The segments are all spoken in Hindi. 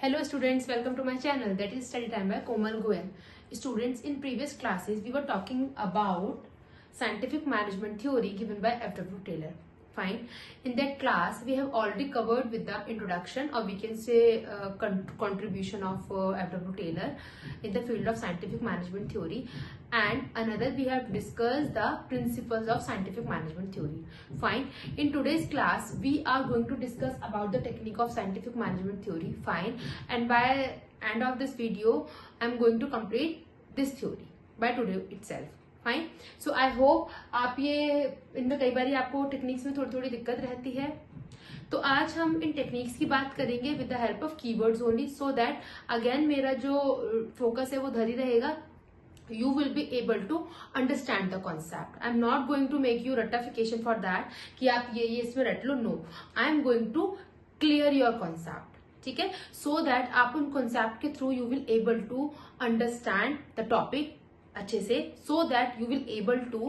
Hello students, welcome to my channel, that is Study Time by Komal Goyal. Students, in previous classes we were talking about scientific management theory given by F.W. Taylor. Fine. In that class we have already covered with the introduction, or we can say contribution of F.W. Taylor in the field of scientific management theory, and another we have discussed the principles of scientific management theory. Fine. In today's class we are going to discuss about the technique of scientific management theory. Fine. And by end of this video I am going to complete this theory by today itself. Fine. So I hope आप ये इनमें कई बार आपको टेक्निक्स में थोड़ी थोड़ी दिक्कत रहती है, तो आज हम इन टेक्निक्स की बात करेंगे with the help of keywords only, so that again मेरा जो फोकस है वो धरी रहेगा. You will be able to understand the concept. I am not going to make you ratification for that कि आप ये इसमें रट लो. No, I am going to clear your concept. ठीक है, so that आप उन concept के through you will able to understand the topic अच्छे से, so that you will able to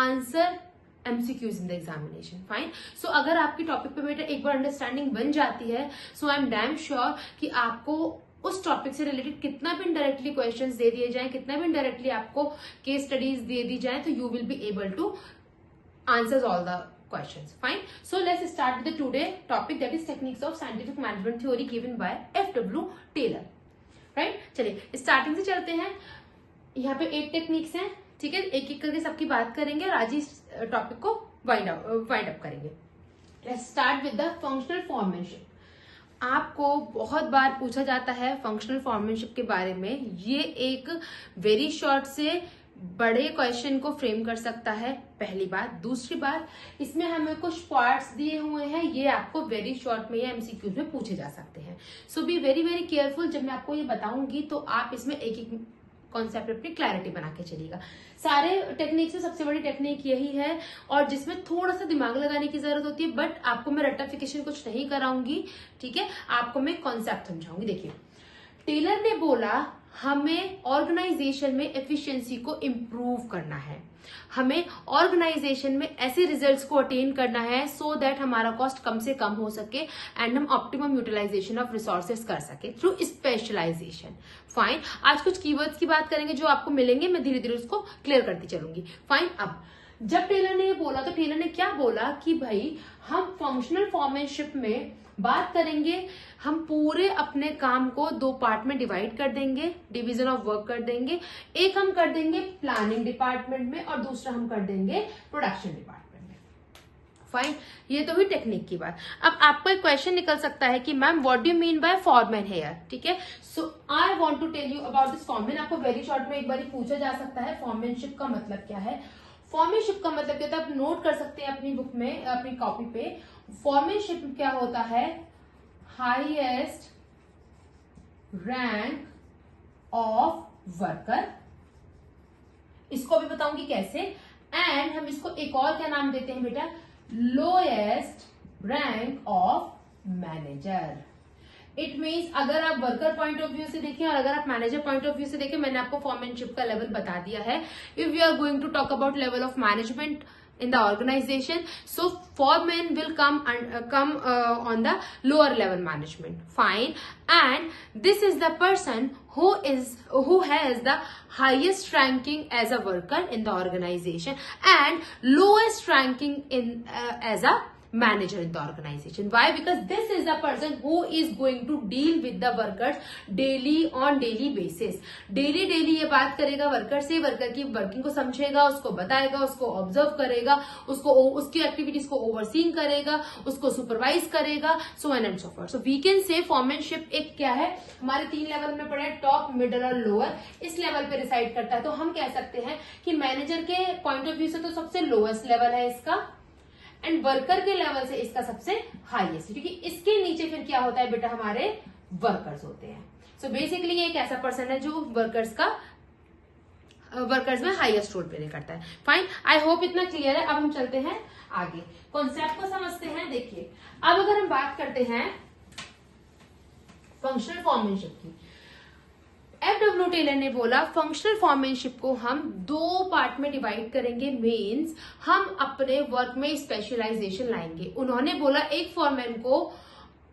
answer MCQs in the examination. Fine. So अगर आपकी टॉपिक पे बेटा एक बार अंडरस्टैंडिंग बन जाती है, so I am damn sure कि आपको उस टॉपिक से रिलेटेड कितना भी इनडायरेक्टली क्वेश्चंस दे दिए जाएं, कितना भी इनडायरेक्टली आपको केस स्टडीज दे दी जाए, तो you will be able to answer all the questions. Fine. So let's start with the today topic, that is techniques of scientific management theory given by F.W. Taylor. Right? चलिए स्टार्टिंग से चलते हैं. यहाँ पे 8 टेक्निक्स हैं. ठीक है, एक एक करके सबकी बात करेंगे और आज इस टॉपिक को वाइंड अप करेंगे. Let's start with the functional foremanship. आपको बहुत बार पूछा जाता है फंक्शनल फॉर्मेशनशिप के बारे में. ये एक वेरी शॉर्ट से बड़े क्वेश्चन को फ्रेम कर सकता है, पहली बात. दूसरी बात, इसमें हमें कुछ पार्ट्स दिए हुए हैं, ये आपको वेरी शॉर्ट में या एमसीक्यूज में पूछे जा सकते हैं. सो बी वेरी वेरी केयरफुल. जब मैं आपको ये बताऊंगी तो आप इसमें एक एक कॉन्सेप्ट अपनी क्लैरिटी बना के चलिएगा. सारे टेक्निक से सबसे बड़ी टेक्निक यही है, और जिसमें थोड़ा सा दिमाग लगाने की जरूरत होती है, बट आपको मैं रटिफिकेशन कुछ नहीं कराऊंगी. ठीक है, आपको मैं कॉन्सेप्ट समझाऊंगी. देखिए, टेलर ने बोला हमें ऑर्गेनाइजेशन में एफिशिएंसी को इम्प्रूव करना है, हमें ऑर्गेनाइजेशन में ऐसे रिजल्ट्स को अटेन करना है सो दैट हमारा कॉस्ट कम से कम हो सके एंड हम ऑप्टिमम यूटिलाइजेशन ऑफ रिसोर्सेज कर सके थ्रू स्पेशलाइजेशन. फाइन. आज कुछ कीवर्ड्स की बात करेंगे जो आपको मिलेंगे, मैं धीरे धीरे उसको क्लियर करती चलूंगी. फाइन. अब जब टेलर ने ये बोला तो टेलर ने क्या बोला कि भाई हम फंक्शनल फॉर्मेशनशिप में बात करेंगे, हम पूरे अपने काम को 2 पार्ट में डिवाइड कर देंगे, डिवीजन ऑफ वर्क कर देंगे. एक हम कर देंगे प्लानिंग डिपार्टमेंट में और दूसरा हम कर देंगे प्रोडक्शन डिपार्टमेंट में. फाइन. ये तो हुई टेक्निक की बात. अब आपको एक क्वेश्चन निकल सकता है कि ma'am what do you mean by foreman here. ठीक है, so I want to tell you about this foreman. आपको वेरी शॉर्ट में एक बार पूछा जा सकता है फॉरमैनशिप का मतलब क्या है. फॉरमैनशिप का मतलब क्या होता है, आप नोट कर सकते हैं अपनी बुक में, अपनी कॉपी पे. फॉरमैनशिप क्या होता है, हाईएस्ट रैंक ऑफ वर्कर. इसको भी बताऊंगी कैसे. एंड हम इसको एक और क्या नाम देते हैं बेटा, lowest rank of manager. It means अगर आप वर्कर पॉइंट ऑफ व्यू से देखें और अगर आप मैनेजर पॉइंट ऑफ व्यू से देखें, मैंने आपको फॉरमैनशिप का लेवल बता दिया है. If you are going to talk about level of management in the organization, so foreman will come on the lower level management. Fine. And this is the person who has the highest ranking as a worker in the organization and lowest ranking in as a manager in the organization. Why? Because this is the person who is going to deal with the workers on daily basis. daily ये बात करेगा वर्कर से, वर्कर की वर्किंग को समझेगा, उसको बताएगा, उसको ऑब्जर्व करेगा, उसको उसकी एक्टिविटीज को ओवरसीइंग करेगा, उसको सुपरवाइज करेगा, so and so forth. So we can say foremanship एक क्या है, हमारे 3 लेवल में पड़े, टॉप, मिडल और लोअर. इस लेवल पे रिसाइड करता है. तो हम कह सकते हैं कि मैनेजर के पॉइंट ऑफ व्यू से तो सबसे लोएस्ट लेवल है इसका, एंड वर्कर के लेवल से इसका सबसे हाईएस्ट, क्योंकि इसके नीचे फिर क्या होता है बेटा, हमारे वर्कर्स होते हैं. सो बेसिकली ये एक ऐसा पर्सन है जो वर्कर्स में हाईएस्ट रोल प्ले करता है. फाइन. आई होप इतना क्लियर है. अब हम चलते हैं आगे, कॉन्सेप्ट को समझते हैं. देखिए, अब अगर हम बात करते हैं फंक्शनल फॉर्मेशनशिप की, F.W. टेलर ने बोला फंक्शनल फॉर्मेशनशिप को हम 2 पार्ट में डिवाइड करेंगे. मीन्स हम अपने वर्क में स्पेशलाइजेशन लाएंगे. उन्होंने बोला एक फॉरमैन को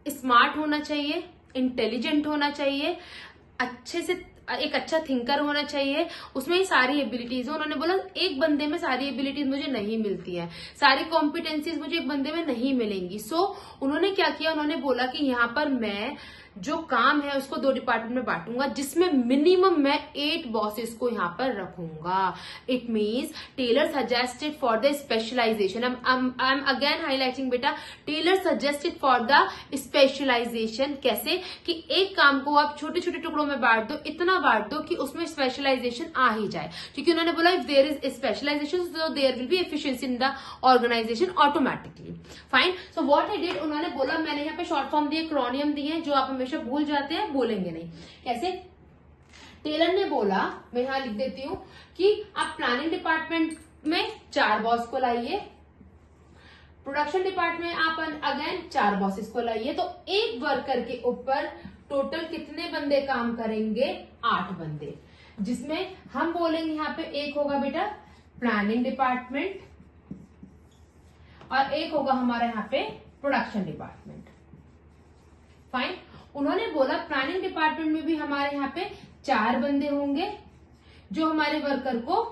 स्मार्ट होना चाहिए, इंटेलिजेंट होना चाहिए, अच्छे से एक अच्छा थिंकर होना चाहिए, उसमें ही सारी एबिलिटीज है। उन्होंने बोला एक बंदे में सारी एबिलिटीज मुझे नहीं मिलती है, सारी कॉम्पिटेंसीज मुझे एक बंदे में नहीं मिलेंगी। सो उन्होंने क्या किया, उन्होंने बोला कि यहाँ पर मैं जो काम है उसको 2 डिपार्टमेंट में बांटूंगा, जिसमें मिनिमम मैं 8 बॉसेस को यहाँ पर रखूंगा। It means Taylor suggested for the specialisation, I am again highlighting बेटा, Taylor suggested for the specialisation. कैसे कि एक काम को आप छोटे छोटे टुकड़ों में बांट दो, इतना बांट दो कि उसमें स्पेशलाइजेशन आ ही जाए, क्योंकि उन्होंने बोला if there is specialization so there will be efficiency in the organization automatically. Fine, so what I did, उन्होंने बोला मैंने यहाँ पे शॉर्ट फॉर्म दिए, एक्रोनियम दिए, जो आप हमेशा भूल जाते हैं, बोलेंगे नहीं। कैसे, टेलर ने बोला, मैं यहां लिख देती हूं कि आप प्लानिंग डिपार्टमेंट में 4 बॉस को लाइए, प्रोडक्शन डिपार्टमेंट में आप अगेन 4 बॉसेस को लाइए, तो एक वर्कर के ऊपर टोटल कितने बंदे काम करेंगे, 8 बंदे, जिसमें हम बोलेंगे यहाँ पे एक होगा बेटा प्लानिंग डिपार्टमेंट और एक होगा हमारा यहाँ पे प्रोडक्शन डिपार्टमेंट। फाइन, उन्होंने बोला प्लानिंग डिपार्टमेंट में भी हमारे यहाँ पे 4 बंदे होंगे जो हमारे वर्कर को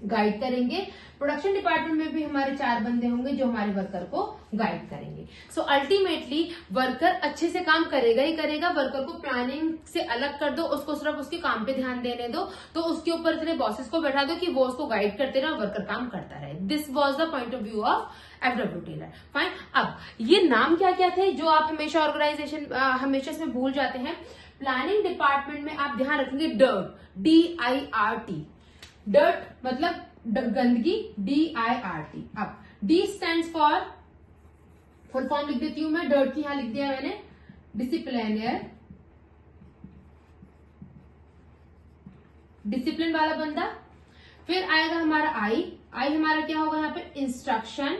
गाइड करेंगे, प्रोडक्शन डिपार्टमेंट में भी हमारे 4 बंदे होंगे जो हमारे वर्कर को गाइड करेंगे। सो अल्टीमेटली वर्कर अच्छे से काम करेगा ही करेगा, वर्कर को प्लानिंग से अलग कर दो, उसको सिर्फ उसके काम पे ध्यान देने दो, तो उसके ऊपर इतने बॉसेस को बैठा दो कि वो उसको गाइड करते रहे, वर्कर काम करता रहे। This was the point of view of FW Taylor. Fine, अब ये नाम क्या क्या थे जो आप हमेशा ऑर्गेनाइजेशन हमेशा इसमें भूल जाते हैं। प्लानिंग डिपार्टमेंट में आप ध्यान रखेंगे डर्ट, DIRT, डर्ट मतलब गंदगी, DIRT। अब D stands for, full form लिख देती हूं मैं, डर्ट की यहां लिख दिया मैंने, डिसिप्लिनर, डिसिप्लिन वाला बंदा। फिर आएगा हमारा I हमारा क्या होगा यहाँ पे, इंस्ट्रक्शन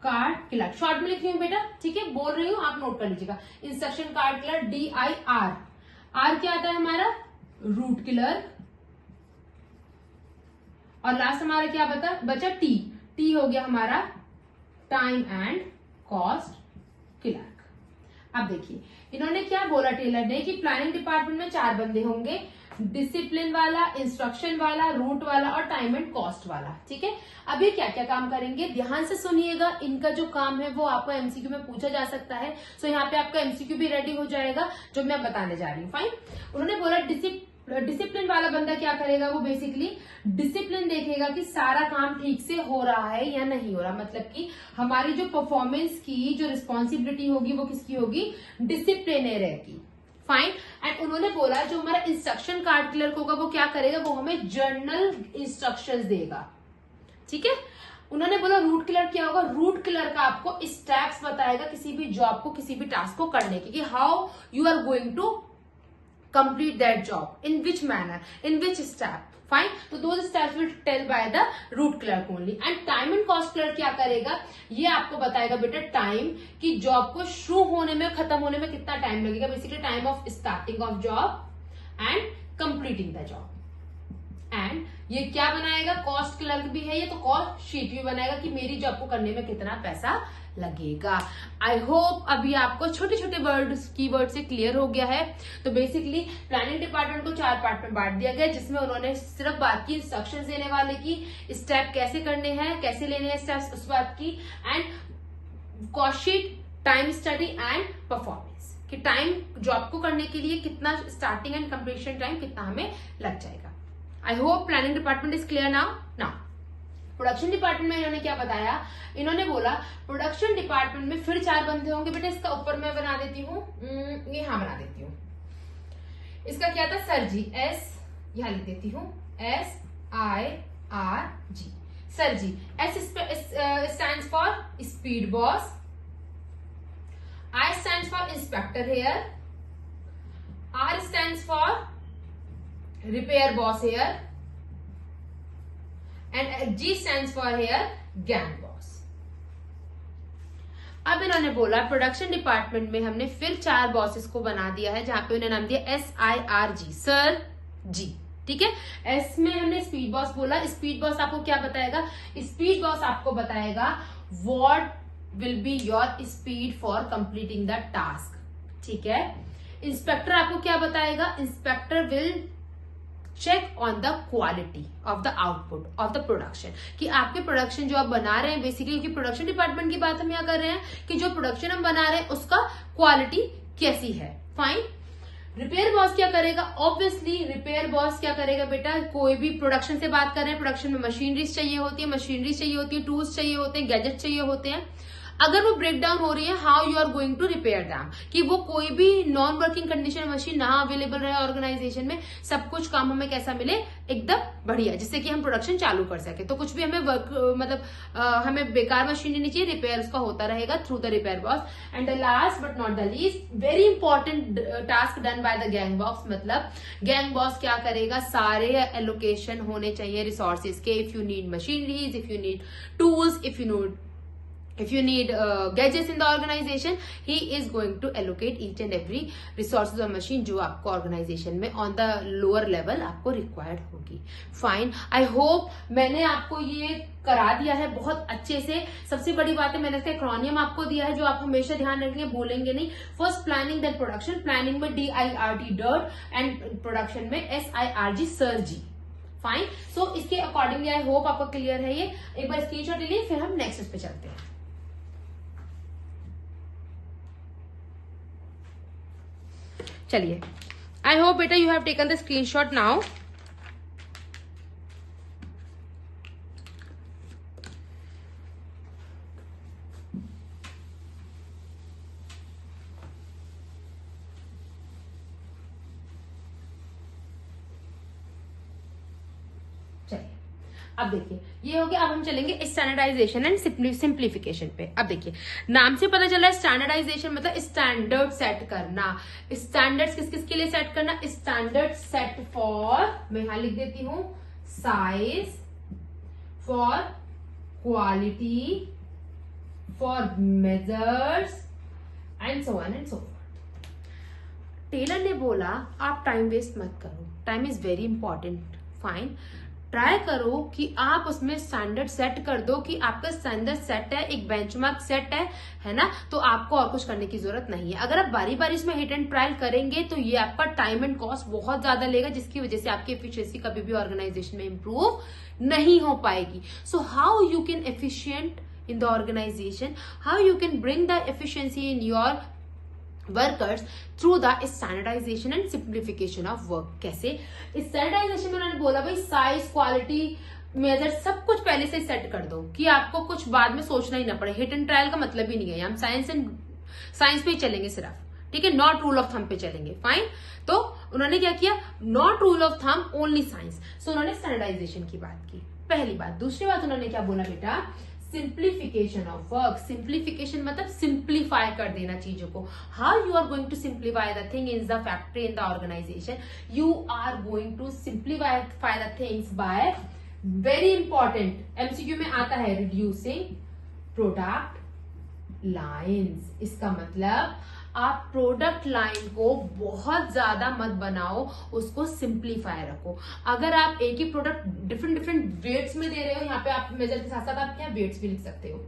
कार्ड क्लर्क, शॉर्ट में लिख रही हूँ बेटा, ठीक है, बोल रही हूँ आप नोट कर लीजिएगा, instruction card clerk, DIR। R क्या आता है हमारा, रूट क्लर्क, और लास्ट हमारा क्या बचा, T हो गया हमारा टाइम एंड कॉस्ट क्लर्क। अब देखिए इन्होंने क्या बोला टेलर ने कि प्लानिंग डिपार्टमेंट में 4 बंदे होंगे, डिसिप्लिन वाला, इंस्ट्रक्शन वाला, रूट वाला और टाइम एंड कॉस्ट वाला। ठीक है, अब ये क्या क्या काम करेंगे, ध्यान से सुनिएगा, इनका जो काम है वो आपको एमसीक्यू में पूछा जा सकता है। सो यहाँ पे आपका एमसीक्यू भी रेडी हो जाएगा जो मैं बताने जा रही हूँ। फाइन, उन्होंने बोला डिसिप्लिन वाला बंदा क्या करेगा, वो बेसिकली डिसिप्लिन देखेगा कि सारा काम ठीक से हो रहा है या नहीं हो रहा, मतलब कि हमारी जो परफॉर्मेंस की जो रिस्पॉन्सिबिलिटी होगी वो किसकी होगी, डिसिप्लिनरी की। फाइन, एंड उन्होंने बोला जो हमारा इंस्ट्रक्शन कार्ड क्लर्क होगा वो क्या करेगा, वो हमें जर्नल इंस्ट्रक्शंस देगा। ठीक है, उन्होंने बोला रूट क्लर्क क्या होगा, रूट क्लर्क आपको स्टेप्स बताएगा किसी भी जॉब को, किसी भी टास्क को करने की, कि how you are going to complete that job, in which manner, in which step. Fine, तो those steps will tell by the root clerk only. And time and cost clerk क्या करेगा, ये आपको बताएगा बेटा टाइम कि जॉब को शुरू होने में खत्म होने में कितना टाइम लगेगा, basically time of starting of job and completing the job. And ये क्या बनाएगा, कॉस्ट क्लर्क भी है ये, तो कॉस्ट शीट भी बनाएगा कि मेरी जॉब को करने में कितना पैसा लगेगा। आई होप अभी आपको छोटे छोटे वर्ड्स कीवर्ड से क्लियर हो गया है। तो बेसिकली प्लानिंग डिपार्टमेंट को 4 पार्ट में बांट दिया गया, जिसमें उन्होंने सिर्फ बात की इंस्ट्रक्शंस देने वाले की, स्टेप कैसे करने हैं, कैसे लेने हैं स्टेप्स, उस बात की, and cost sheet, time study and performance, कि टाइम जॉब को करने के लिए कितना स्टार्टिंग एंड कंप्लीशन टाइम कितना हमें लग जाएगा। I hope planning department is clear now. Production department में इन्होंने क्या बताया, इन्होंने बोला प्रोडक्शन डिपार्टमेंट में फिर 4 बंदे होंगे बेटा, इसका ऊपर मैं बना देती हूँ, यहां बना देती हूँ, इसका क्या था, सर जी, S यहां लिख देती हूँ, SIRG, sir ji. S stands for speed boss, I stands for inspector here, R stands for repair boss here, and G stands for here gang boss। अब इन्होंने बोला प्रोडक्शन डिपार्टमेंट में हमने फिर 4 बॉसेस को बना दिया है, जहां पे उन्हें नाम दिया SIRG, सर जी। ठीक है, एस में हमने स्पीड बॉस बोला, स्पीड बॉस आपको क्या बताएगा, स्पीड बॉस आपको बताएगा what will be your speed for completing the task, ठीक है। इंस्पेक्टर आपको क्या बताएगा? Inspector will check on the quality of the output of the production, कि आपके प्रोडक्शन जो आप बना रहे हैं, बेसिकली क्योंकि प्रोडक्शन डिपार्टमेंट की बात हम यहाँ कर रहे हैं कि जो प्रोडक्शन हम बना रहे हैं उसका क्वालिटी कैसी है। फाइन। रिपेयर बॉस क्या करेगा? ऑब्वियसली रिपेयर बॉस क्या करेगा बेटा, कोई भी प्रोडक्शन से बात कर रहे हैं, प्रोडक्शन में मशीनरीज चाहिए होती है, टूल्स चाहिए होते हैं, गैजेट चाहिए होते हैं। अगर वो ब्रेक डाउन हो रही है, how you are going to repair them, कि वो कोई भी नॉन वर्किंग कंडीशन मशीन ना अवेलेबल रहे ऑर्गेनाइजेशन में, सब कुछ काम हमें कैसा मिले, एकदम बढ़िया, जिससे कि हम प्रोडक्शन चालू कर सके। तो कुछ भी हमें हमें बेकार मशीन नहीं चाहिए, रिपेयर उसका होता रहेगा through the repair boss. And the last but not the least, very important task done by the gang boss, मतलब गैंग बॉस क्या करेगा, सारे एलोकेशन होने चाहिए रिसोर्सेज के। If you need machineries, if you need tools, if you need gadgets in the organization, he is going to allocate each and every resources or machine जो आपको organization में on the lower level आपको required होगी। Fine, I hope मैंने आपको ये करा दिया है बहुत अच्छे से। सबसे बड़ी बात है, मैंने इसका एक्रोनियम आपको दिया है जो आप हमेशा ध्यान रखेंगे, भूलेंगे नहीं। First planning, then production. Planning में DIRT डर्ट एंड प्रोडक्शन में SIRG सर्जी। फाइन। सो इसके अकॉर्डिंगली आई होप आपको क्लियर है ये। एक बार स्क्रीनशॉट ले लीजिए, फिर हम नेक्स्ट पे चलते हैं। चलिए, आई होप बेटा you have taken the screenshot now. अब देखिए ये हो गया। अब हम चलेंगे स्टैंडर्डाइजेशन एंड सिंप्लीफिकेशन पे। अब देखिए नाम से पता चला है स्टैंडर्डाइजेशन मतलब स्टैंडर्ड सेट करना। स्टैंडर्ड्स किस किस के लिए सेट करना? स्टैंडर्ड सेट फॉर, मैं यहां लिख देती हूं, size, for quality, for measures and so on and so forth. Taylor ने बोला आप टाइम वेस्ट मत करो, time is very important. Fine, try करो कि आप उसमें स्टैंडर्ड सेट कर दो कि आपका स्टैंडर्ड सेट है, एक बेंचमार्क सेट है ना, तो आपको और कुछ करने की जरूरत नहीं है। अगर आप बारी बारी इसमें हिट एंड ट्रायल करेंगे तो ये आपका टाइम एंड कॉस्ट बहुत ज्यादा लेगा, जिसकी वजह से आपकी एफिशिएंसी कभी भी ऑर्गेनाइजेशन में इंप्रूव नहीं हो पाएगी। So how you can efficient in the organization, how you can bring the efficiency in your workers through the standardization and simplification of work. कैसे? स्टैंडर्डाइजेशन में उन्होंने बोला भाई साइज, क्वालिटी, मेजर सब कुछ पहले से सेट कर दो कि आपको कुछ बाद में सोचना ही ना पड़े। हिट एंड ट्रायल का मतलब ही नहीं है, हम साइंस पे ही चलेंगे सिर्फ, ठीक है, नॉट रूल ऑफ थंब पे चलेंगे। फाइन। तो उन्होंने क्या किया, not rule of thumb, only science. So उन्होंने स्टैंडर्डाइजेशन की बात की, पहली बात। दूसरी बात उन्होंने क्या बोला बेटा, सिंप्लीफिकेशन ऑफ वर्क। सिंप्लीफिकेशन मतलब सिंप्लीफाई कर देना चीजों को। How you are going to simplify the thing in the factory, in the organization, you are going to simplify the things by, very important MCQ में आता है, रिड्यूसिंग प्रोडक्ट लाइन्स। इसका मतलब आप प्रोडक्ट लाइन को बहुत ज्यादा मत बनाओ, उसको सिंप्लीफाई रखो। अगर आप एक ही प्रोडक्ट डिफरेंट वेट्स में दे रहे हो, यहाँ पे आप मेजर के साथ साथ आप क्या वेट्स भी लिख सकते हो,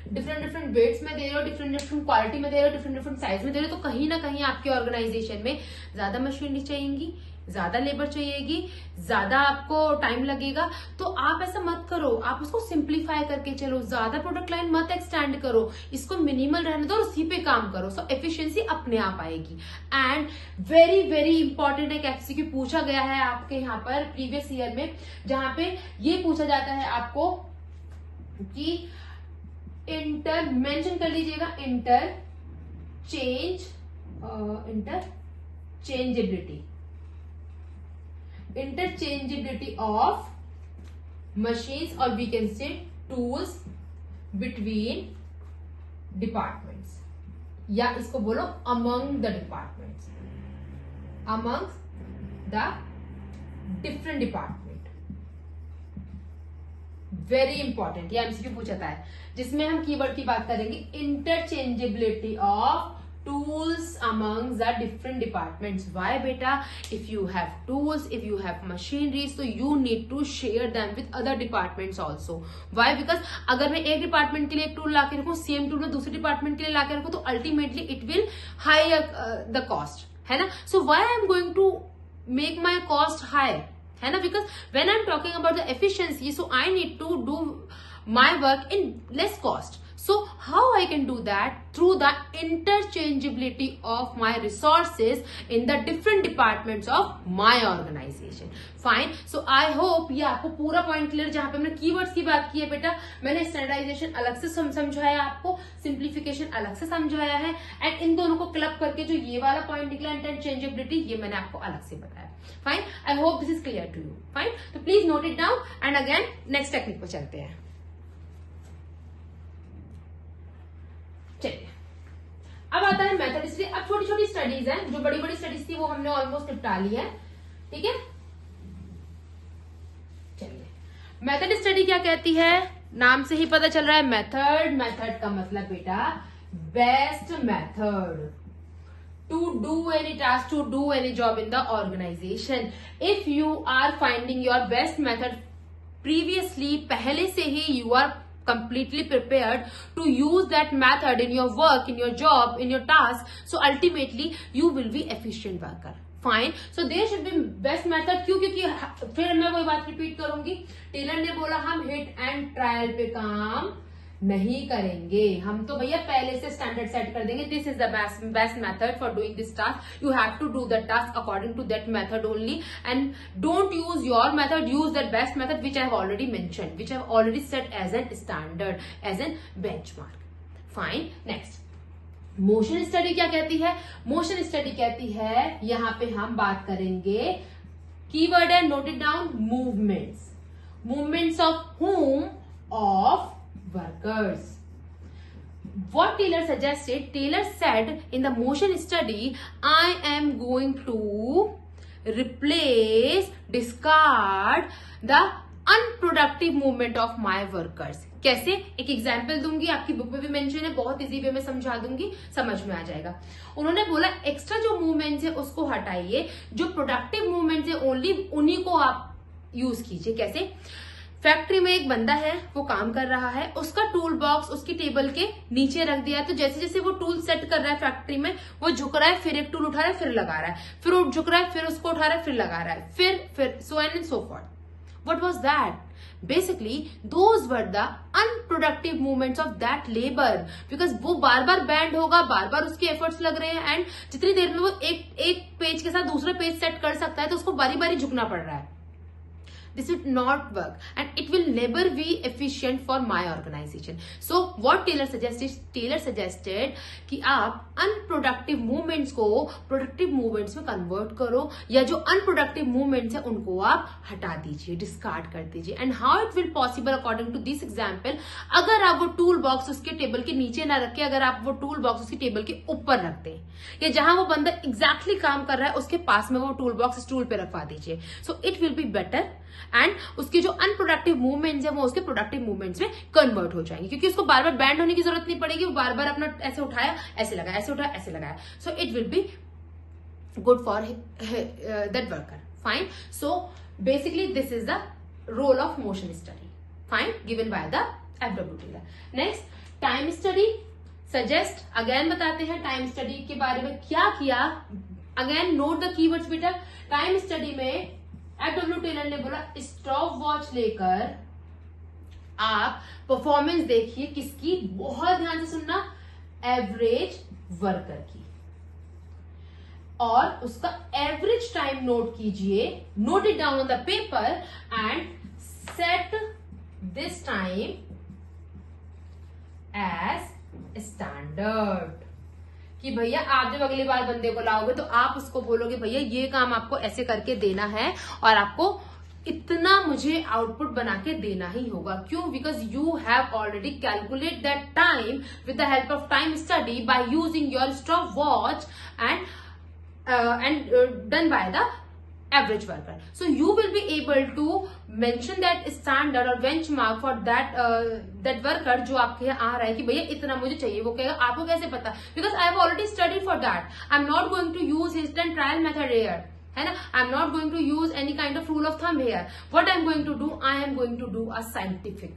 डिफरेंट वेट्स में दे रहे हो, डिफरेंट क्वालिटी में दे रहे हो, डिफरेंट साइज में दे रहे हो, तो कहीं ना कहीं आपके ऑर्गेनाइजेशन में ज्यादा मशीनरी चाहिएगी, ज्यादा लेबर चाहिएगी, ज्यादा आपको टाइम लगेगा। तो आप ऐसा मत करो, आप उसको सिंप्लीफाई करके चलो, ज्यादा प्रोडक्ट लाइन मत एक्सटेंड करो, इसको मिनिमल रहने दो और उसी पे काम करो। सो एफिशिएंसी अपने आप आएगी। एंड वेरी वेरी इंपॉर्टेंट एक एमसीक्यू पूछा गया है आपके यहाँ पर प्रीवियस ईयर में, जहां पे ये पूछा जाता है आपको कि मेंशन कर लीजिएगा, interchangeability of machines, or we can say tools between departments, या इसको बोलो among the departments, among the different department। Very important, ये एमसीक्यू पूछा था है, जिसमें हम कीवर्ड की बात करेंगे, interchangeability of tools among the different departments. Why beta? If you have tools, if you have machineries, so you need to share them with other departments also. Why? Because अगर मैं एक डिपार्टमेंट के लिए एक टूल ला के रखूं, सेम टूल मैं दूसरे डिपार्टमेंट के लिए ला के रखूं, तो ultimately it will high the cost, है ना. So why I am going to make my cost high, है ना. Because when I am talking about the efficiency, so I need to do my work in less cost. So how I can do that? Through the interchangeability of my resources in the different departments of my organization. Fine. So I hope ये आपको पूरा पॉइंट क्लियर, जहां पे हमने कीवर्ड्स की बात की है बेटा, मैंने स्टैंडर्डाइजेशन अलग से समझाया आपको, सिंप्लीफिकेशन अलग से समझाया है, एंड इन दोनों को क्लब करके जो ये वाला पॉइंट निकला इंटरचेंजेबिलिटी, ये मैंने आपको अलग से बताया. Fine. I hope this is clear to you. Fine. तो please note it down and again next technique पर चलते हैं. चलिए, अब आता है मेथड स्टडी. अब छोटी छोटी स्टडीज हैं, जो बड़ी बड़ी स्टडीज थी वो हमने ऑलमोस्ट निपटा ली है. ठीक है. चलिए, मेथड स्टडी क्या कहती है, नाम से ही पता चल रहा है. मेथड, मेथड का मतलब बेटा best method to do any task, to do any job in the organization. If you are finding your best method previously, पहले से ही you are completely prepared to use that method in your work, in your job, in your task, so ultimately you will be efficient worker. Fine. So there should be best method. क्यों? क्योंकि फिर मैं वही बात रिपीट करूंगी. टेलर ने बोला हम हिट एंड ट्रायल पे काम नहीं करेंगे, हम तो भैया पहले से स्टैंडर्ड सेट कर देंगे. This is the best method for doing this task. You have to do the task according to that method only, and don't use your method, use that best method which I have already mentioned, which I have already set as an standard, as an benchmark. Fine. Next, motion study क्या कहती है? मोशन स्टडी कहती है, यहां पे हम बात करेंगे, कीवर्ड है, note it down, movements. Movements of whom? Of workers. What Taylor suggested? Taylor said in the motion study, I am going to replace, discard the unproductive movement of my workers. कैसे? एक एग्जाम्पल दूंगी, आपकी बुक में भी मेंशन है, बहुत इजी वे में समझा दूंगी, समझ में आ जाएगा. उन्होंने बोला एक्स्ट्रा जो मूवमेंट्स है उसको हटाइए, जो प्रोडक्टिव मूवमेंट्स है ओनली उन्हीं को आप यूज कीजिए. कैसे? फैक्ट्री में एक बंदा है, वो काम कर रहा है, उसका टूल बॉक्स उसकी टेबल के नीचे रख दिया है, तो जैसे जैसे वो टूल सेट कर रहा है फैक्ट्री में, वो झुक रहा है, फिर एक टूल उठा रहा है, फिर लगा रहा है, फिर वो झुक रहा है, फिर उसको उठा रहा है, फिर लगा रहा है, फिर सो and so forth. What was that? Basically, those were the unproductive movements of that labor, because वो बार बार बैंड होगा, बार बार उसके एफर्ट्स लग रहे हैं, एंड जितनी देर में वो एक पेज के साथ दूसरा पेज सेट कर सकता है, तो उसको बारी बारी झुकना पड़ रहा है. This will not work and it will never be efficient for my organization. So what Taylor suggested कि आप unproductive movements को productive movements में convert करो, या जो unproductive movements है उनको आप हटा दीजिए, discard कर दीजिए. And how it will possible according to this example? अगर आप वो टूल बॉक्स उसके टेबल के नीचे ना रख के, अगर आप वो टूल बॉक्स उसकी टेबल के ऊपर रखते हैं, या जहां वो बंदा एग्जैक्टली काम कर रहा है उसके पास में वो टूल बॉक्स स्टूल पे रखवा दीजिए. सो it will be better, and उसके जो अनप्रोडक्टिव मूवमेंट्स है वो उसके प्रोडक्टिव मूवमेंट्स में कन्वर्ट हो जाएंगे, क्योंकि उसको बार बार बैंड होने की जरूरत नहीं पड़ेगी, वो बार बार अपना ऐसे उठाया, ऐसे लगाया, ऐसे उठाया, ऐसे लगाया. So it will be good for that worker. Fine. So basically this is the role of motion study. Fine. Given by the FW Taylor. Next, time study suggest. Again बताते हैं टाइम स्टडी के बारे में क्या किया. अगेन नोट द कीवर्ड्स बेटा. टाइम स्टडी में FW Taylor ने बोला स्टॉप वॉच लेकर आप परफॉर्मेंस देखिए, किसकी? बहुत ध्यान से सुनना, एवरेज वर्कर की, और उसका एवरेज टाइम नोट कीजिए, note it down on the paper and set this time as standard. कि भैया आप जब अगली बार बंदे को लाओगे तो आप उसको बोलोगे भैया ये काम आपको ऐसे करके देना है, और आपको इतना मुझे आउटपुट बना के देना ही होगा. क्यों? Because you have already calculate that time with the help of time study by using your stop watch and done by the average worker. So you will be able to mention that standard or benchmark for that worker जो आपके यहाँ आ रहा है कि भैया इतना मुझे चाहिए. वो कहेगा आपको कैसे पता? Because I have already studied for that. I'm not going to use instant trial method here. है ना? I'm not going to use any kind of rule of thumb here. What I'm going to do? I am going to do a scientific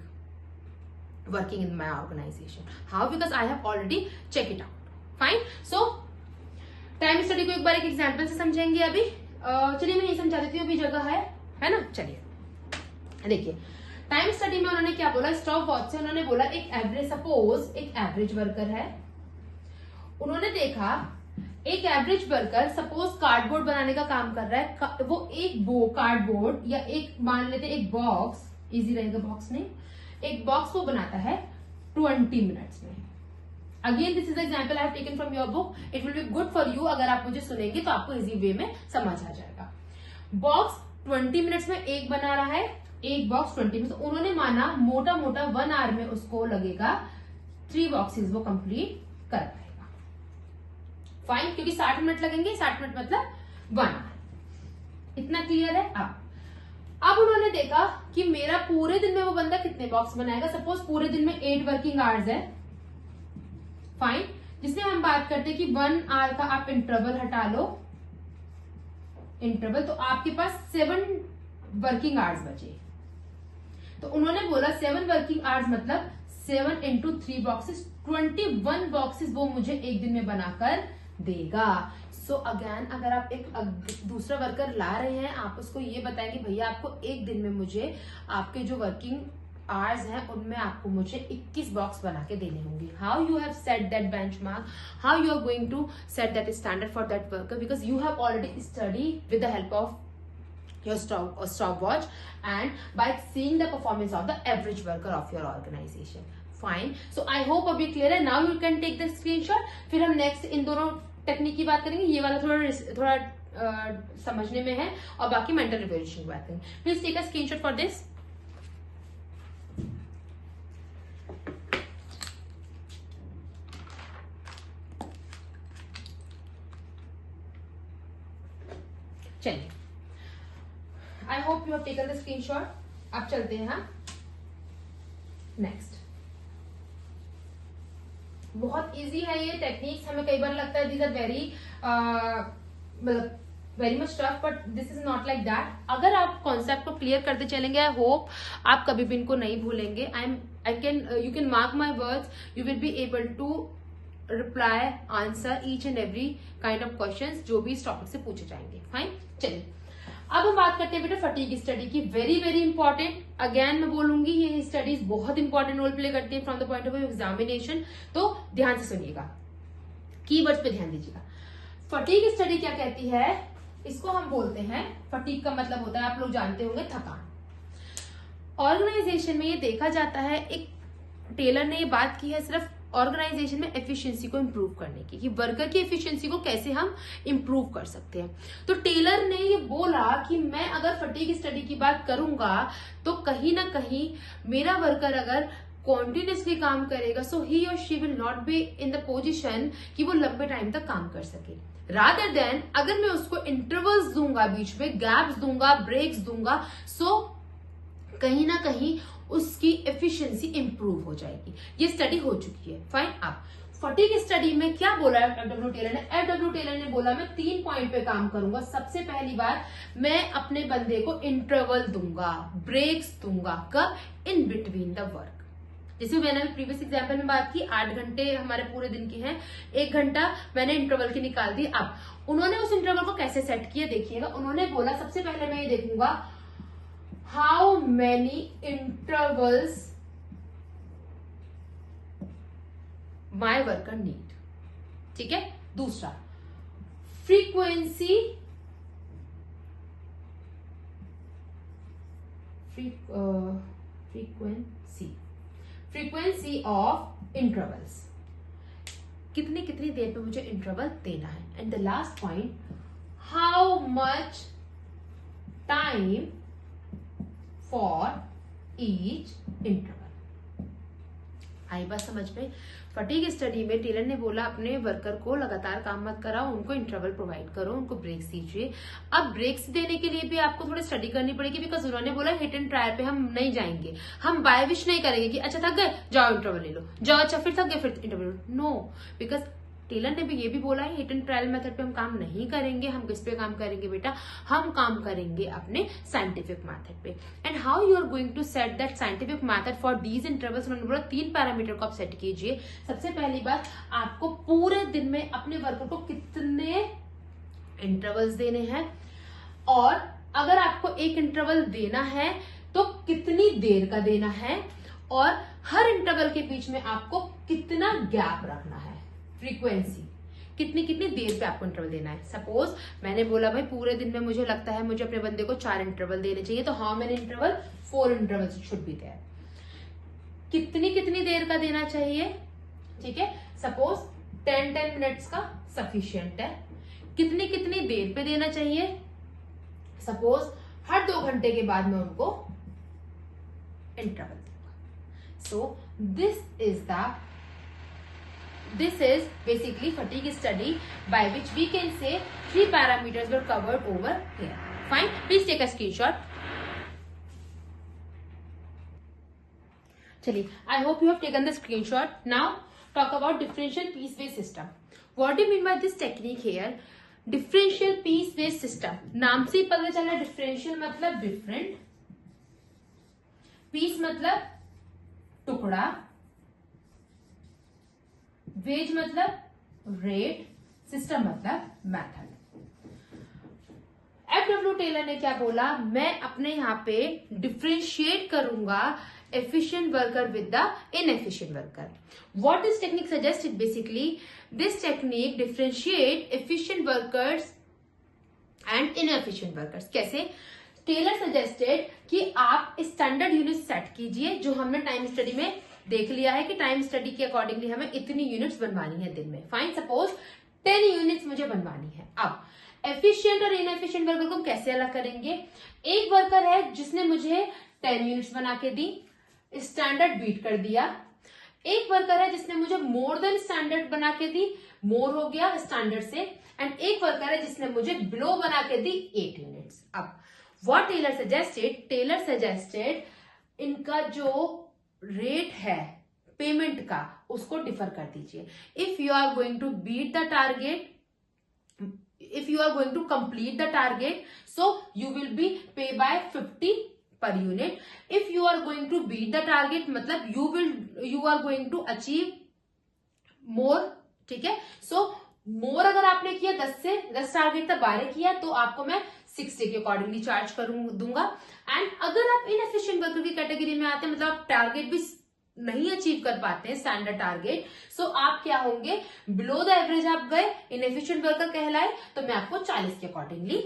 working in my organization. How? Because I have already checked it out. Fine. So time study को एक बार एक एग्जाम्पल से समझेंगे. अभी चलिए मैं ये समझा देती हूँ. अभी जगह है ना. चलिए देखिए टाइम स्टडी में उन्होंने क्या बोला. स्टॉप वॉच से उन्होंने बोला एक एवरेज, सपोज एक एवरेज वर्कर है. उन्होंने देखा एक एवरेज वर्कर सपोज कार्डबोर्ड बनाने का काम कर रहा है. वो एक कार्डबोर्ड या एक मान लेते एक बॉक्स, इजी रहेगा बॉक्स नहीं, एक बॉक्स वो बनाता है 20 मिनट्स में. Again this is example I have taken from your book. It will be good for you. अगर आप मुझे सुनेंगे तो आपको इजी वे में समझ आ जाएगा. बॉक्स 20 मिनट्स में एक बना रहा है. एक बॉक्स 20 मिनट्स. उन्होंने माना मोटा मोटा 1 आवर में उसको लगेगा 3 बॉक्सेस वो कंप्लीट कर पाएगा. फाइन, क्योंकि 60 मिनट लगेंगे. 60 मिनट मतलब 1 आवर. इतना क्लियर है. अब उन्होंने देखा कि मेरा पूरे दिन में वो बंदा कितने बॉक्स बनाएगा. सपोज पूरे दिन में 8 वर्किंग आवर्स है. फाइन, जिसमें हम बात करते हैं कि 1 आवर का आप इंटरवल हटा लो. इंटरवल तो आपके पास 7 वर्किंग आवर्स बचे. तो उन्होंने बोला 7 वर्किंग आवर्स मतलब 7 into 3 बॉक्सेस, 21 बॉक्सेस वो मुझे एक दिन में बनाकर देगा. सो अगेन अगर आप एक दूसरा वर्कर ला रहे हैं, आप उसको ये बताएंगे भैया आपको एक दिन में मुझे आपके जो वर्किंग आवर्स हैं उनमें आपको मुझे 21 बॉक्स बना के देने होंगे. How you have set that benchmark, how you are going to set that standard for that worker, because you have already study with the help of your stopwatch and by seeing the performance of the average worker of your organization. Fine. So I hope अभी clear है. Now you can take the screenshot. फिर हम next इन दोनों टेक्निक की बात करेंगे. ये वाला थोड़ा समझने में है और बाकी मेंटल रिविजन की बात करेंगे. Please take a screenshot for this. चलिए, I hope you have taken the screenshot. अब चलते हैं. हाँ, नेक्स्ट. बहुत इजी है ये टेक्निक्स. हमें कई बार लगता है दीज आर वेरी मतलब very much tough, but this is not like that. अगर आप कॉन्सेप्ट को क्लियर करते चलेंगे, आई होप आप कभी भी इनको नहीं भूलेंगे. You can mark my words, you will be able to reply answer each and every kind of questions जो भी इस टॉपिक से पूछे जाएंगे. फाइन, चलिए अब हम बात करते हैं बेटा फटीग स्टडी की. Very very important. अगेन मैं बोलूंगी ये स्टडीज बहुत इंपॉर्टेंट रोल प्ले करती है from the point of view examination. तो ध्यान से सुनिएगा, कीवर्ड्स पे ध्यान दीजिएगा. फटीग स्टडी क्या कहती है? इसको हम बोलते हैं, फटीग का मतलब होता है आप लोग जानते होंगे थकान. ऑर्गेनाइजेशन में ये देखा जाता है, एक टेलर ने ये बात की है सिर्फ ऑर्गेनाइजेशन में एफिशिएंसी को इंप्रूव करने की, कि वर्कर की एफिशिएंसी को कैसे हम इंप्रूव कर सकते हैं. तो टेलर ने ये बोला कि मैं अगर फटीग स्टडी की बात करूंगा तो कहीं ना कहीं मेरा वर्कर अगर कॉन्टिन्यूसली काम करेगा, सो ही और she will not be in the position कि वो लंबे टाइम तक काम कर सके. रादर देन अगर मैं उसको इंटरवल्स दूंगा, बीच में गैप्स दूंगा, ब्रेक्स दूंगा, सो कहीं ना कहीं उसकी एफिशिएंसी इंप्रूव हो जाएगी. ये स्टडी हो चुकी है. फाइन. अब फटीग स्टडी में क्या बोला एफडब्ल्यू टेलर ने? एफडब्ल्यू टेलर ने बोला मैं 3 पॉइंट पे काम करूंगा. सबसे पहली बार मैं अपने बंदे को इंटरवल दूंगा, ब्रेक्स दूंगा. कब? In between the work. जैसे मैंने प्रीवियस एग्जाम्पल में बात की, 8 घंटे हमारे पूरे दिन के हैं, 1 घंटा मैंने इंटरवल की निकाल दी. अब उन्होंने उस इंटरवल को कैसे सेट किया देखिएगा. उन्होंने बोला सबसे पहले मैं ये देखूंगा how many intervals my worker need. ठीक है. दूसरा frequency of intervals. कितनी कितनी देर पे मुझे इंटरवल देना है. And the last point, how much time for each interval. आई बात समझ में? फटीग स्टडी में टेलर ने बोला अपने वर्कर को लगातार काम मत कराओ, उनको इंटरवल प्रोवाइड करो, उनको ब्रेक्स दीजिए। अब ब्रेक्स देने के लिए भी आपको थोड़ी स्टडी करनी पड़ेगी, बिकॉज उन्होंने बोला हिट एंड ट्रायल पे हम नहीं जाएंगे, हम बाय विश नहीं करेंगे कि अच्छा थक गए जाओ इंटरवल ले लो, जाओ अच्छा फिर थक गए फिर इंटरवल नो, बिकॉज टेलर ने भी ये भी बोला है हिट एंड ट्रायल मेथड पे हम काम नहीं करेंगे। हम किस पे काम करेंगे बेटा, हम काम करेंगे अपने साइंटिफिक मेथड पे। And how you are going to set that scientific method for these intervals, उन्होंने बोला 3 पैरामीटर को आप सेट कीजिए। सबसे पहली बात, आपको पूरे दिन में अपने वर्कर को कितने इंटरवल्स देने हैं, और अगर आपको एक इंटरवल देना है तो कितनी देर का देना है, और हर इंटरवल के बीच में आपको कितना गैप रखना है, फ्रीक्वेंसी कितनी कितनी देर पे आपको इंटरवल देना है। सपोज मैंने बोला भाई पूरे दिन में मुझे लगता है मुझे अपने बंदे को 4 इंटरवल देने चाहिए, तो how many interval, 4 interval should be there. कितनी कितनी देर का देना चाहिए, ठीक है, सपोज 10 मिनट्स का सफिशियंट है। कितनी कितनी देर पे देना चाहिए, सपोज हर 2 घंटे के बाद मैं उनको इंटरवल दूंगा। सो this is basically fatigue study by which we can say 3 parameters were covered over here. Fine, please take a screenshot. चलिए, I hope you have taken the screenshot. Now talk about differential piece-based system. What do you mean by this technique here? Differential piece-based system, नाम से ही पता चला differential मतलब different, piece मतलब टुकड़ा, वेज मतलब रेट, सिस्टम मतलब मेथड। एफडब्ल्यू टेलर ने क्या बोला, मैं अपने यहां पे डिफ्रेंशिएट करूंगा efficient worker with the inefficient worker. What this technique suggested, basically this technique differentiate efficient workers and inefficient workers. कैसे? टेलर सजेस्टेड कि आप स्टैंडर्ड यूनिट सेट कीजिए, जो हमने टाइम स्टडी में देख लिया है कि टाइम स्टडी के अकॉर्डिंगली हमें इतनी यूनिट्स बनवानी है दिन में। फाइन, सपोज 10 यूनिट्स मुझे बनवानी है। अब एफिशिएंट और इनएफिशिएंट वर्कर को कैसे अलग करेंगे? एक वर्कर है जिसने मुझे 10 यूनिट्स बना के दी, स्टैंडर्ड बीट कर दिया। एक वर्कर है जिसने मुझे मोर देन स्टैंडर्ड बना के दी, मोर हो गया स्टैंडर्ड से। एंड एक वर्कर है जिसने मुझे बिलो बना के दी 8 यूनिट्स। अब व्हाट टेलर सजेस्टेड इनका जो रेट है पेमेंट का उसको डिफर कर दीजिए। If you are going to beat the target, if you are going to complete the target, so you will be pay by 50 per unit. If you are going to beat the target, मतलब you are going to achieve more, ठीक है। so more अगर आपने किया 10 टारगेट तक 12 किया तो आपको मैं 60 के अकॉर्डिंगली चार्ज दूंगा। एंड अगर आप इनएफिशिएंट वर्कर की कैटेगरी में आते हैं, मतलब आप टारगेट भी नहीं अचीव कर पाते हैं स्टैंडर्ड टारगेट, सो आप क्या होंगे, बिलो द एवरेज आप गए, इनएफिशिएंट वर्कर कहलाए, तो मैं आपको 40 के अकॉर्डिंगली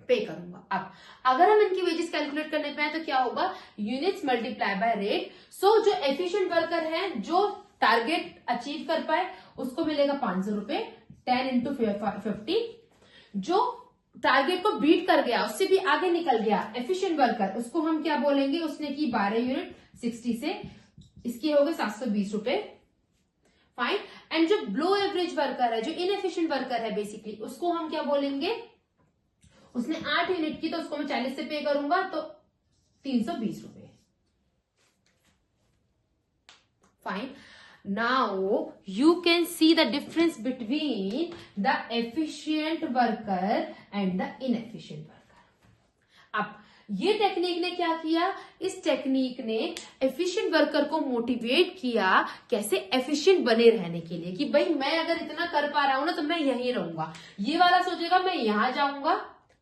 पे करूंगा। अब अगर हम इनकी वेजेस कैलकुलेट करने पे आए तो क्या होगा, यूनिट्स मल्टीप्लाई बाय रेट। सो जो एफिशिएंट वर्कर है जो टारगेट अचीव कर पाए उसको मिलेगा 500 रुपए, 10 इंटू 50। जो टारगेट को बीट कर गया, उससे भी आगे निकल गया एफिशिएंट वर्कर, उसको हम क्या बोलेंगे, उसने की 12 यूनिट 60 से, इसके हो गए 720 रुपए। फाइन। एंड जो बिलो एवरेज वर्कर है, जो इनएफिशिएंट वर्कर है बेसिकली, उसको हम क्या बोलेंगे, उसने 8 यूनिट की तो उसको मैं 40 से पे करूंगा तो 320 रुपए। Fine. Now you can see the difference between the efficient worker and the inefficient worker. अब ये टेक्निक ने क्या किया, इस टेक्निक ने एफिशिएंट वर्कर को मोटिवेट किया कैसे एफिशिएंट बने रहने के लिए, कि भाई मैं अगर इतना कर पा रहा हूं ना तो मैं यहीं रहूंगा। ये वाला सोचेगा मैं यहां जाऊंगा,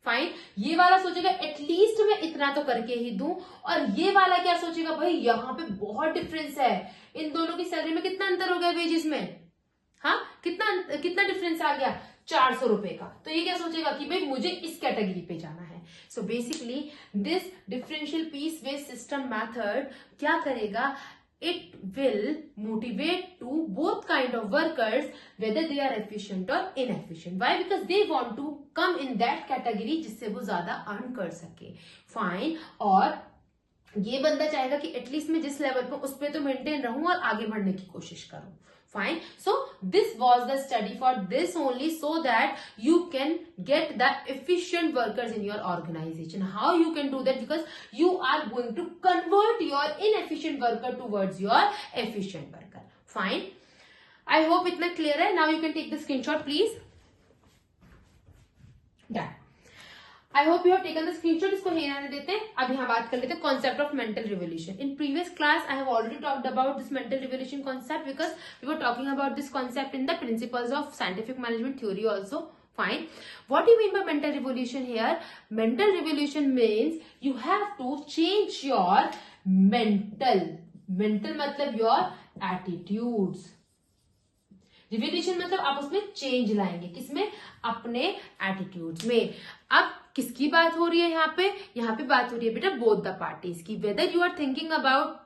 फाइन। ये वाला सोचेगा एटलीस्ट मैं इतना तो करके ही दूं, और ये वाला क्या सोचेगा, भाई यहाँ पे बहुत डिफरेंस है, इन दोनों की सैलरी में कितना अंतर हो गया वेजेस में, हाँ कितना डिफरेंस आ गया, 400 रुपए का। तो ये क्या सोचेगा कि भाई मुझे इस कैटेगरी पे जाना है। So basically this differential piece based system method क्या करेगा, it will motivate to both kind of workers whether they are efficient or inefficient. Why? Because they want to come in that category जिससे वो ज्यादा earn कर सके। फाइन। और ये बंदा चाहेगा कि एटलीस्ट मैं जिस लेवल पे उस पे तो मेंटेन रहूं और आगे बढ़ने की कोशिश करूं. Fine. So this was the study for this only, so that you can get the efficient workers in your organization. How you can do that? Because you are going to convert your inefficient worker towards your efficient worker. Fine. I hope it's clear. Now you can take the screenshot, please. Done. I hope you have taken the screenshot. इसको नहीं आने देते हैं. अब यहाँ बात कर लेते हैं concept of mental revolution. In previous class, I have already talked about this mental revolution concept because we were talking about this concept in the principles of scientific management theory also. Fine. What do you mean by mental revolution here? Mental revolution means you have to change your mental मतलब your attitudes. रिवोल्यूशन मतलब आप उसमें चेंज लाएंगे. किसमें? अपने एटीट्यूड्स में. अब किसकी बात हो रही है यहाँ पे बात हो रही है बेटा बोथ द पार्टीज की. Whether you are thinking about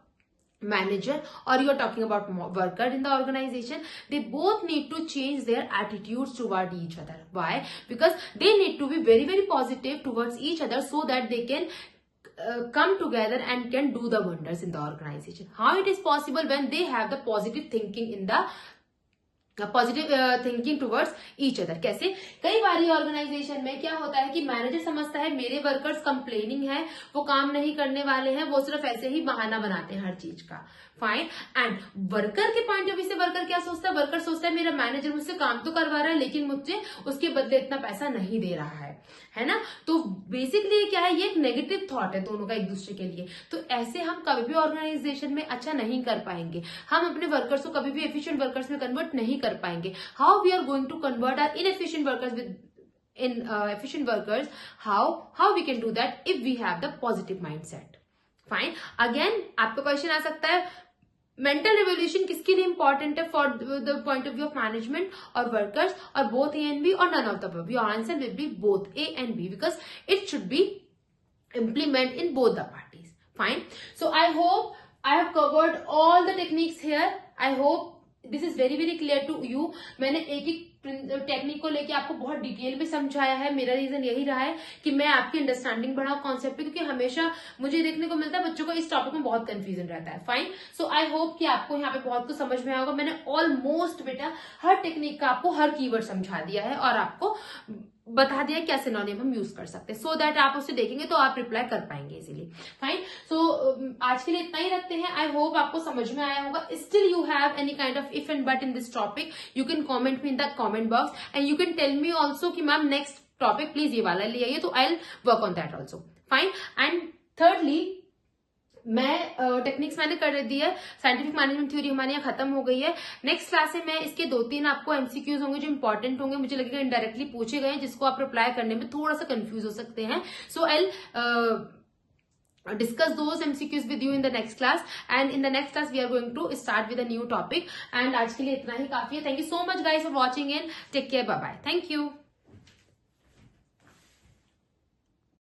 manager or you are talking about worker in the organization, they both need to change their attitudes toward each other. Why? Because they need to be very, very positive towards each other so that they can come together and can do the wonders in the organization. How it is possible? When they have the positive thinking in the positive thinking towards each other. कैसे? कई बार ऑर्गेनाइजेशन में क्या होता है कि मैनेजर समझता है मेरे वर्कर्स कंप्लेनिंग है, वो काम नहीं करने वाले हैं, वो सिर्फ ऐसे ही बहाना बनाते हैं हर चीज का. फाइन. एंड वर्कर के पॉइंट ऑफ व्यू से वर्कर क्या सोचता है? वर्कर सोचता है मेरा मैनेजर मुझसे काम तो करवा रहा है लेकिन मुझे उसके बदले इतना पैसा नहीं दे रहा है ना. तो बेसिकली क्या है, ये एक नेगेटिव थॉट है दोनों का एक दूसरे के लिए. तो ऐसे हम कभी भी ऑर्गेनाइजेशन में अच्छा नहीं कर पाएंगे. हम अपने वर्कर्स को कभी भी एफिशिएंट वर्कर्स में कन्वर्ट नहीं कर पाएंगे. How we are going to convert our inefficient workers with in efficient workers? How we can do that if we have the positive mindset. Fine. Again आपका क्वेश्चन आ सकता है मेंटल रिवोल्यूशन किसके लिए इंपॉर्टेंट है for the point of view of management और वर्कर्स, और बोथ ए एंड बी और none of the above. Your answer will be both A and B because it should be implement in both the parties. Fine. So I hope I have covered all the techniques here. I hope this is very very clear to you. मैंने एक एक टेक्निक को लेके आपको बहुत डिटेल में समझाया है. मेरा रीजन यही रहा है कि मैं आपकी अंडरस्टैंडिंग बढ़ाऊं कॉन्सेप्ट पे, क्योंकि हमेशा मुझे देखने को मिलता है बच्चों को इस टॉपिक में बहुत कंफ्यूजन रहता है. फाइन. सो आई होप कि आपको यहाँ पे बहुत कुछ समझ में आया होगा. मैंने ऑलमोस्ट बेटा हर टेक्निक का आपको हर कीवर्ड समझा दिया है और आपको बता दिया क्या सिनोनिम हम यूज कर सकते हैं, सो दैट आप उसे देखेंगे तो आप रिप्लाई कर पाएंगे इजीली. फाइन. सो आज के लिए इतना ही रखते हैं. आई होप आपको समझ में आया होगा. Still you have any kind of if and but in this topic, you can comment me in the comment box and you can tell me also कि मैम नेक्स्ट टॉपिक प्लीज ये वाला ले आइए, तो I will work on that also. Fine. And thirdly मैं टेक्निक्स मैंने कर दी है. साइंटिफिक मैनेजमेंट थ्योरी हमारे यहाँ खत्म हो गई है. नेक्स्ट क्लास में मैं इसके 2-3 आपको एमसीक्यूज होंगे जो इंपॉर्टेंट होंगे, मुझे लगेगा इनडायरेक्टली पूछे गए हैं, जिसको आप रिप्लाई करने में थोड़ा सा कंफ्यूज हो सकते हैं. सो आई discuss those MCQs with you in the next class, and in the next class we are going to start with a new topic. And आज के लिए इतना ही काफी है. Thank you so much guys for watching in. Take care. Bye bye. Thank you.